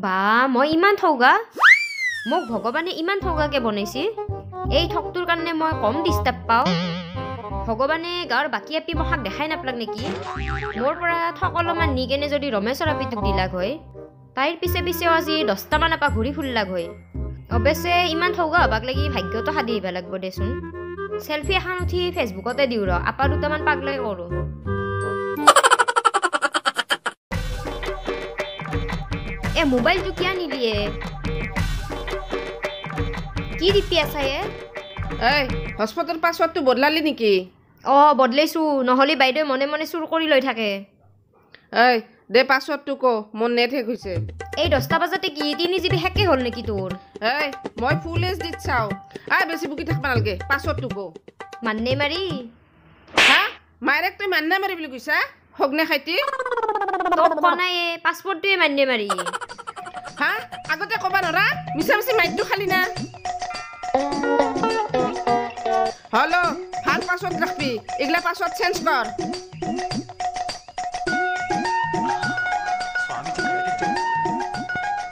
বা মই ইমান ঠগা মোক ভগৱানে ইমান ঠগাকে বনাইছে এই ঠগটোৰ কাৰণে মই কম ডিষ্টাৰ্ব পাওঁ ভগৱানে গাঁৱৰ বাকী আপি মহাক দেখাই নাপালাক নেকি মোৰ পৰা ঠগ অলপমান নি কেনে যদি ৰমেশৰ আপিটোক দিলাক হয় তাইৰ পিছে পিছেও আজি 10টামান আপা ঘূৰি ফুৰিলাক হয় অৱশ্যে ইমান ঠগা হবাক লাগি ভাগ্যটো সাদি আহিব লাগব দেচোন সেলফি এখন উঠি ফেচবুকতে দিওঁ ৰ আপা দুটামান পাগলাই কৰোঁ এ মোবাইলটো কিয় নিলিয়ে কি টিপি আছা এই হটস্পটৰ পাছৱৰ্ডটো বদলালি নেকি বদলাইছোঁ নহ'লে বাইদেৱে মনে মনে চুৰ কৰি লৈ থাকে এই দে পাছৱৰ্ডটো ক মোৰ নেট শেষ হৈছে এই 10টা বজাতে কি 3 GB শেষে হ'ল নেকি তোৰ এই মই ফুল এইচ ডিত চাওঁ বেছি বুকি থাকিব নালাগে পাছৱৰ্ডটো ক মান্নে মাৰি হা মাইৰেক তই মান্নে মাৰি বুলি কৈছা হগনে খাইটি তোক কোৱা নাই পাছৱৰ্ডটোৱে মান্নে মাৰি হা আগতে ক'বা নৰা মিছা মিছি মাইকটো খালি না হ্যালো ভাল পাছৱৰ্ড ৰাখবি এগলা পাছৱৰ্ড চেঞ্জ কৰ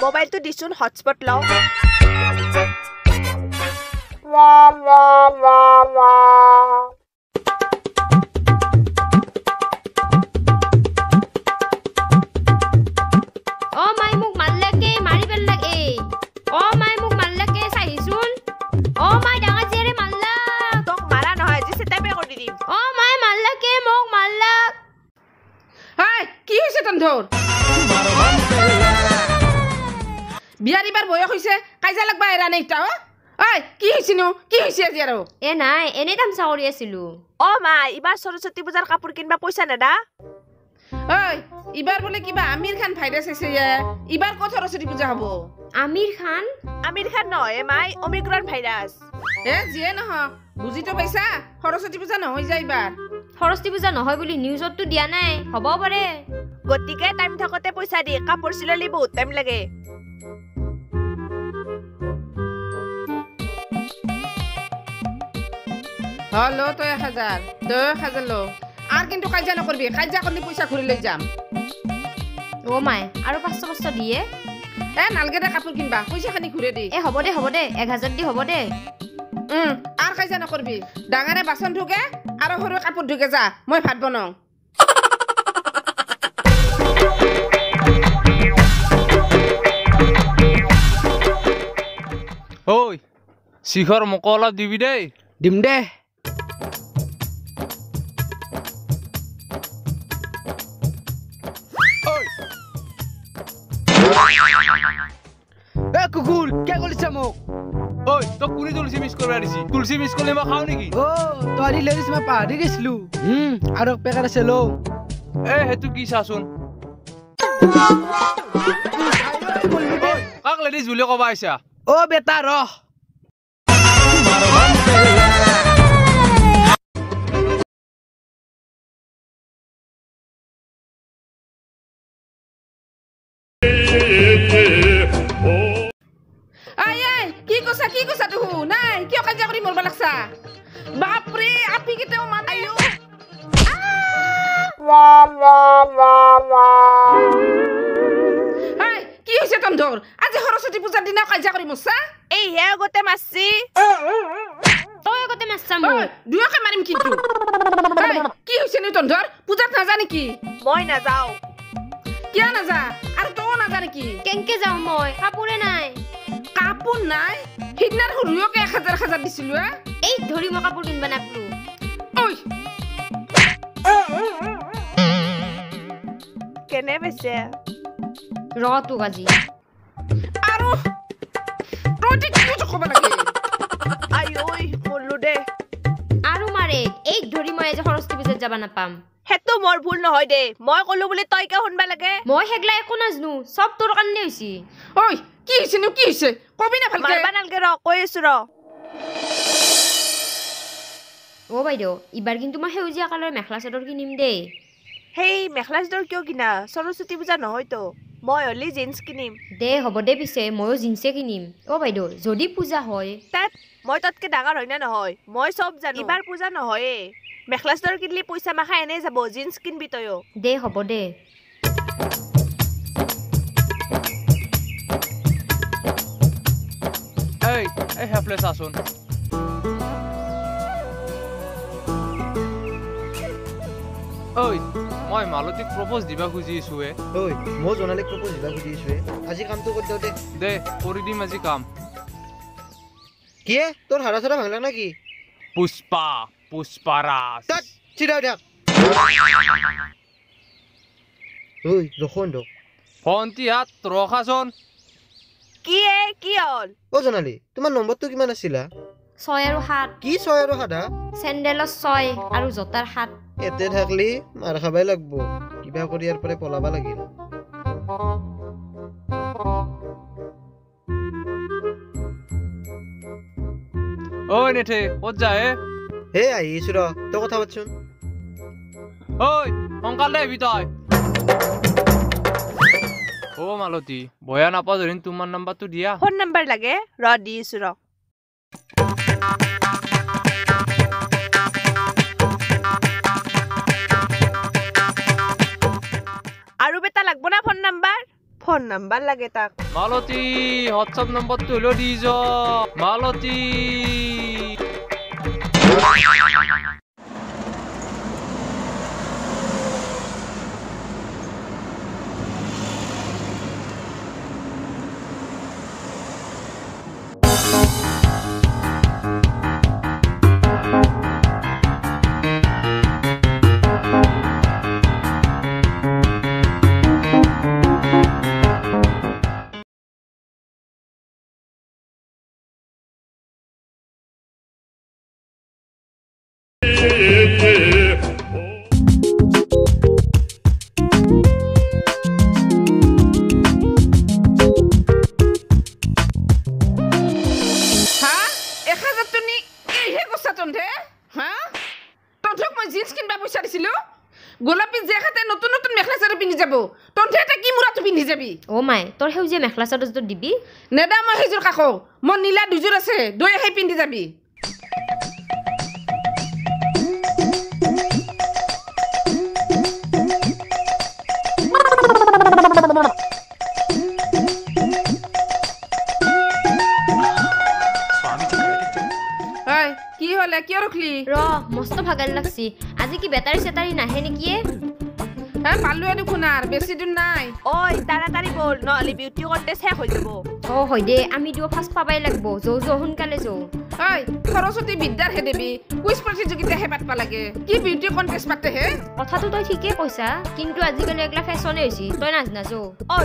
মোবাইলটো দিছোন হটস্পট লও মাই মোক মাৰলাকে মাৰি পেলাকে মাই মোক মাৰলাকে চাহিছোন মাই ডাঙৰ জিয়াৰে মাৰলা তোক মাৰা নহয় যে সেটাপে কৰি দিম মাই মাৰলাকে মোক মাৰলাক হাই কি হৈছে তন্ধৰ বিয়াৰ ইবাৰ বয়স হৈছে কাইজা লাগবা এৰা নাই তা কি হৈছিনো কি হৈছে আজি আৰু নাই এনে তামচা কৰি আছিলো মা ইবাৰ সৰস্বতী পূজাৰ কাপোৰ কিনবা পইচা নেদা ইবাৰ বোলে কিবা আমিৰ খান ভাইৰাছ হৈছে ইবাৰ ক'ত সৰস্বতী পূজা হ'ব আমিৰ খান নহয় মাই অমিক্ৰন ভাইৰাছ যিয়ে নহওক বুজিতো পাইছা সৰস্বতী পূজা নহয় যায় ইবাৰ সৰস্বতী পূজা নহয় বুলি নিউজতটো দিয়া নাই হ'বও পাৰে গতিকে টাইম থাকতে পইচা দি কাপোৰ চিললি বহুত টাইম লাগে হলো তই 1000 তই 1000 লো আর কিন্তু কাজা নকরবি কাজা করলে পয়সা ঘুরে লই যাম মাই আৰু 500 দিয়ে নালগে দে কাপোৰ কিনবা পয়সা খানি ঘুরে দি হ'ব দে 1000 দি হ'ব দে আর কাজা নকরবি ডাঙারে বাসন ধুকে আর সরু কাপোৰ ধুকে যা মই ভাত বনাও ওই শিখৰ মোক অলপ দিবি দেই দিম দে কুকুৰ কে কৰিছ মোক তো কোনে তুলসী মিস কৰবে আৰিছি তুলসী মিস কৰলে মই খাও নেকি তই লেডিস মই পাহৰি গৈছিলো আৰু পেকাৰ আছে লো হেতু কি চাচোন কাক লেডিস বুলি কবা আইছা বেটা ৰহ কি কৈছা তুহু নাই কিয় কাজিয়া কৰি মৰবা লাগছা বাপৰে আপি কেতেও মানে কি হৈছে তন্ধৰ আজি সৰস্বতী পূজাৰ দিনা কাজিয়া কৰি মৰছা হে আগতে মাছছি তই আগতে মাছছা মোক দুয়কে মাৰিম কিন্তু কি হৈছে নে তন্ধৰ পূজাত নাজা নেকি মই নাযাও কিয় নাজা আৰু তও নাজা নেকি কেনকে যাও মই কাপোৰে নাই কাপোৰ নাই সিদিনাৰ সৰুকে 1000 দিছিলো এই ধৰি মই কাপোৰ কিনবা নাপলো কেনে বেছে ৰটো আজি আৰু তই কি ক'ব লাগে মৰলো দে আৰু মাৰে এই ধৰি মই আজি সৰস্বতী পূজাত যাবা নাপাম হেতু মোৰ ভুল নহয় দে মই কলো বুলি তই কিয় শুনবা লাগে মই হেগলা একো নাজনো সব তোৰ কাৰণে হৈছি কি হৈছে নো কি হৈছে কবি না ভালকে মাৰবা নালগে ৰ কৈ আছো ৰ বাইদেউ ইবাৰ কিন্তু মই সেউজীয়া কালাৰৰ মেখেলা চাদৰ কিনিম দেই সেই মেখেলা চাদৰ কিয় কিনা সৰস্বতী পূজা নহয়তো মই হলি জিন্স কিনিম দে হ'ব দে পিছে ময়ো জিন্সে কিনিম বাইদেউ যদি পূজা হয় তাত মই ততকে ডাঙৰ হয় না নহয় মই সব জানো ইবাৰ পূজা নহয়ে মেখেলা চাদৰ কিনলি পইচা মাখা এনে যাব জিন্স কিনবি তয়ো দে হ'ব দে এই হেফলে চাচোন ঐ মই মালতীক প্ৰপ'জ দিবা খুজিছো ঐ মই জনালিক প্ৰপ'জ দিবা খুজিছো আজি কামটো কৰি দিওঁ দে কৰি দিম আজি কাম কি তোৰ হাৰা চাৰা ভাঙলা না কি পুষ্পাৰাজ চিধা উঠা ঐ ৰখোন দক ভণ্টি হাত ৰখাচোন কি কি হ'ল অ জনালি তোমাৰ নম্বৰটো কিমান আছিলা 6 আৰু 7 কি 6 আৰু 7 চেণ্ডেলৰ 6 আৰু জোতাৰ 7 এতে থাকলি মাৰ খাবাই লাগব কিবা কৰি ইয়াৰ পৰা পলাবা লাগিল ঐ নেঠে ক'ত যায় হে আহিছো ৰ তই কথা পাতচোন ঐ সোনকালে আহিবি তই অ মালতী বয়া নাপা ধৰিন তোমাৰ নাম্বাৰটো দিয়া ফোন নম্বৰ লাগে ৰ দিছো ৰ আৰু বেটা লাগব না ফোন নম্বৰ লাগে তাক মালতী হোৱাটছআপ নম্বৰটো হলেও দি যা মালতী গোলাপী যে খাতে নতুন নতুন মেখলা চাদৰ পিন্ধি যাব তহঁতে এটা কি মুৰাটো পিন্ধি যাবি অ মাই তোৰ সেউজীয়া মেখেলা চাদৰ দিবি নেদা মই সেইযোৰ কাকো মোৰ নীলা দুযোৰ আছে দুই আহি পিন্ধি যাবি কি হলে কিয় ৰখলি ৰ মস্ত ভাগাল লাগছি আজি কি বেটাৰী চেটাৰী নাহে নেকি পালোৱে দেখোন আৰু বেছি দূৰ নাই ঐ তাড়াতাড়ি বল নহলে বিউটি কন্টেষ্ট শেষ হৈ যাব অ হয় দে আমি দিও ফাৰ্ষ্ট পাবাই লাগব যৌ সোনকালে যৌ ঐ সৰস্বতী বিদ্যাৰ হে দেবী কুইজ প্ৰতিযোগিতা হে পাতবা লাগে কি বিউটি কন্টেষ্ট পাতে হে কথাটো তই ঠিকে কৈছা কিন্তু আজিকালি এগলা ফেশ্বনে হৈছে তই নাজনা যৌ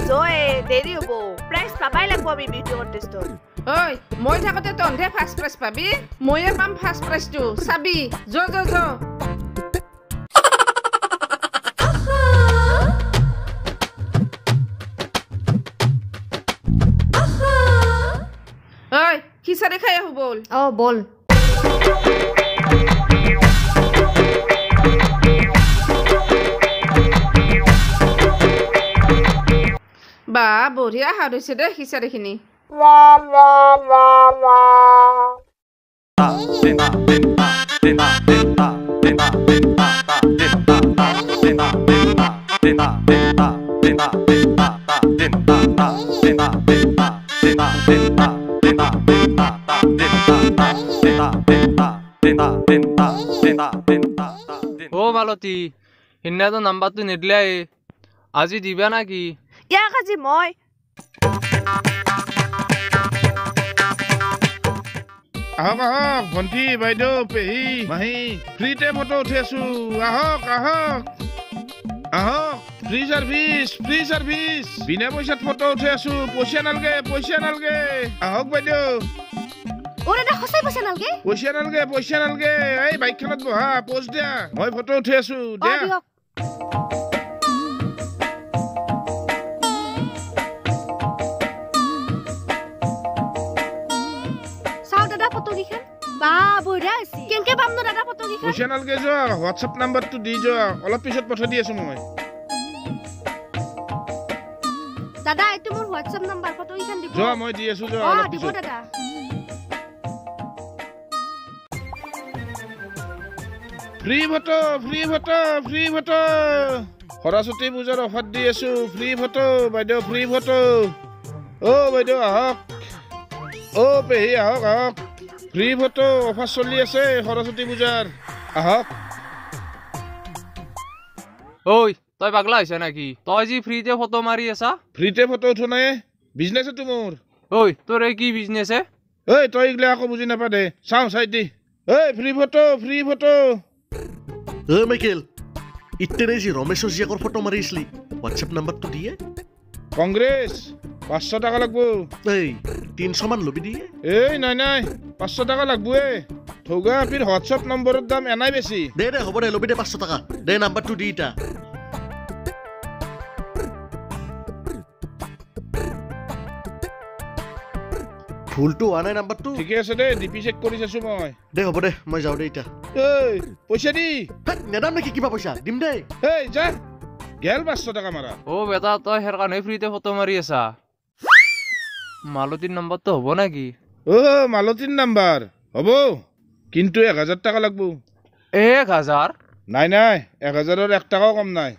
জয় দেৰি হ'ব প্ৰাইজ পাবাই লাগব আমি বিউটি কন্টেষ্টত ঐ মই থাকোতে তহঁতে ফাৰ্ষ্ট প্ৰাইজ পাবি ময়ে পাম ফাৰ্ষ্ট প্ৰাইজটো চাবি য ঐ খিচাৰি খাই আহো বল অ বল বা বঢ়িয়া হাত হৈছে দে খিচাৰিখিনি অ মালতী সিদিনাটো নাম্বাৰটো নিদিলে আজি দিবা না কি ইয়াক আজি মই আহক আহক ভণ্টি বাইদেউ পেহী মাহী ফ্ৰীতে ফটো উঠি আছো আহক আহক আহক ফ্ৰী চাৰ্ভিচ বিনা পইচাত ফটো উঠি আছো পইচা নালগে আহক বাইদেউ পইচা নালগে এই বাইকখনত বহা পোজ দিয়া মই ফটো উঠি আছো দিয়া পইচা নালগে যোৱা হোৱাটছআপ নাম্বাৰটো দি যোৱা অলপ পিছত পঠাই দি আছো মই দাদা এইটো মোৰ হোৱাটছআপ নাম্বাৰ ফটো ইখান দিব যোৱা মই দি আছো যোৱা অলপ দিব পিছত দাদা ফ্ৰী ফটো সৰস্বতী পূজাৰ অফাৰ দি আছো ফ্ৰী ফটো বাইদেউ ফ্ৰী ফটো অ বাইদেউ আহক অ' পেহী আহক আহক ফ্ৰী ফটো অফাৰ চলি আছে সৰস্বতী পূজাৰ আহক ঐ তই পাগলা হৈছা নেকি তই যি ফ্ৰীতে ফটো মাৰি আছা ফ্ৰীতে ফটো উঠো নাই বিজনেছ এইটো মোৰ ঐ তোৰ এই কি বিজনেছ হে ঐ তই এইগিলা আকৌ বুজি নাপা দে চাওঁ চাই দি ঐ ফ্ৰী ফটো মাইকেল ইতেনে যে ৰমেশৰ জীয়েকৰ ফটো মাৰিছিলি হোৱাটছএপ নাম্বাৰটো দিয়ে কংগ্ৰেছ 500 টাকা লাগব এই 300 মান লবি দিয়ে এই নাই 500 টাকা লাগবয়ে ঠগা আপিৰ হোৱাটছএপ নম্বৰৰ দাম এনাই বেছি দে হ'ব দে লবি দে 500 টাকা দে নাম্বাৰটো দি ইটা ফুলটো হোৱা নাই নাম্বাৰটো ঠিকে আছে দে ডিপি চেক কৰি চাইছো মই দে হ'ব দে মই যাওঁ দে ইটা এই পইচা দি নেদাম নেকি কিবা পইচা দিম দে এই যা গেল 500 টাকা মাৰা অ বেটা তই হেৰ কাৰণে ফ্ৰীতে ফটো মাৰি আছা মালতীৰ নম্বৰটো হ'ব নেকি অ' মালতীৰ নাম্বাৰ হ'ব কিন্তু 1000 টাকা লাগব 1000 নাই 1000ৰ 1 টাকাও কম নাই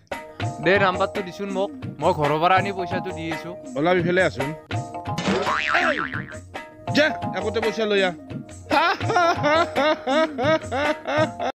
দে নাম্বাৰটো দিছোন মোক মই ঘৰৰ পৰা আনি পইচাটো দি আছো ওলা বিফালে আছোন যা একোতে পইচা লৈ আহ